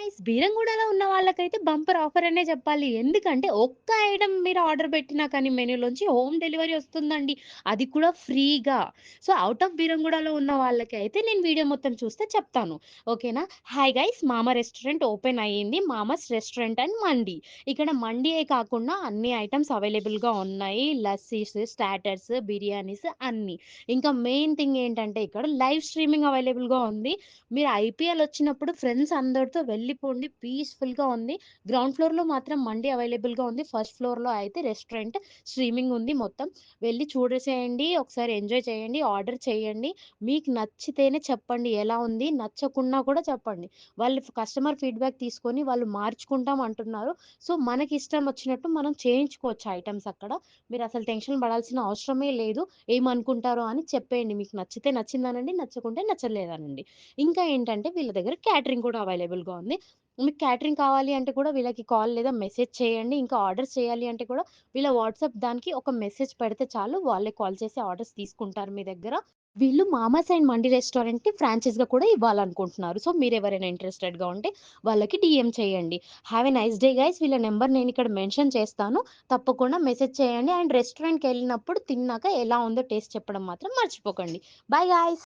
Guys బీరంగూడలో ఉన్న వాళ్ళకైతే bumper offer అనే చెప్పాలి. ఎందుకంటే ఒక్క ఐటెమ్ మీరు ఆర్డర్ పెట్టినా కానీ మెనూలోంచి హోమ్ డెలివరీ వస్తుందండి. అది కూడా ఫ్రీగా. సో, ఔట్ ఆఫ్ బీరంగూడలో ఉన్న వాళ్ళకైతే నేను వీడియో మొత్తం చూస్తే చెప్తాను. ఓకేనా? హాయ్ గైస్ మామ రెస్టారెంట్ ఓపెన్ అయ్యింది. మామస్ రెస్టారెంట్ అండ్ మండి. ఇక్కడ మండియే కాకుండా అన్ని ఐటెమ్స్ అవైలబుల్‌గా ఉన్నాయి. లస్సీస్, స్టార్టర్స్, బిర్యానీస్ అన్నీ. ఇంకా మెయిన్ థింగ్ ఏంటంటే ఇక్కడ లైవ్ స్ట్రీమింగ్ అవైలబుల్‌గా ఉంది. మీరు ఐపీఎల్ వచ్చినప్పుడు ఫ్రెండ్స్ అందరితో వెళ్ళిపోండి. పీస్‌ఫుల్‌గా ఉంది. గ్రౌండ్ ఫ్లోర్‌లో మాత్రం మండి అవైలబుల్‌గా ఉంది. ఫస్ట్ ఫ్లోర్‌లో అయితే రెస్టారెంట్ స్ట్రీమింగ్ ఉంది మొత్తం. వెళ్లి చూడసేయండి. ఒకసారి ఎంజాయ్ చేయండి. ఆర్డర్ చేయండి. మీకు నచ్చితేనే చెప్పండి ఎలా ఉంది? నచ్చకున్నా కూడా చెప్పండి. వాళ్ళు కస్టమర్ ఫీడ్‌బ్యాక్ తీసుకొని వాళ్ళు మార్చుకుంటాం అంటున్నారు. సో, మనకిష్టం వచ్చినట్టు మనం చేయించుకోవచ్చు ఐటెమ్స్ అక్కడ. మీరసలు టెన్షన్ పడాల్సిన అవసరమే లేదు. ఏమనుకుంటారో అని చెప్పేయండి. మీకు నచ్చితే నచ్చిందనండి. నచ్చకుంటే నచ్చలేదనండి. ఇంకా ఏంటంటే వీళ్ళ దగ్గర క్యాటరింగ్ కూడా అవైలబుల్‌గా ఉంది. మీకు క్యాటరింగ్ కావాలి అంటే కూడా వీళ్ళకి కాల్ లేదా మెసేజ్ చేయండి. ఇంకా ఆర్డర్స్ చేయాలి అంటే కూడా వీళ్ళ వాట్సాప్ దానికి ఒక మెసేజ్ పెడితే చాలు. వాళ్ళే కాల్ చేసి ఆర్డర్స్ తీసుకుంటారు మీ దగ్గర. వీళ్ళు మామాస్ అండ్ మండి రెస్టారెంట్‌కి ఫ్రాంచైజ్‌గా కూడా ఇవ్వాలనుకుంటున్నారు. సో, మీరెవరైనా ఇంట్రెస్టెడ్‌గా ఉంటే వాళ్ళకి డీఎం చేయండి. Have a nice day guys. వీళ్ళ నంబర్ నేనిక్కడ మెన్షన్ చేస్తాను. తప్పకుండా మెసేజ్ చేయండి. అండ్ రెస్టారెంట్‌కెళ్ళినప్పుడు తిన్నాక ఎలా ఉందో టేస్ట్ చెప్పడం మాత్రం మర్చిపోకండి. Bye guys.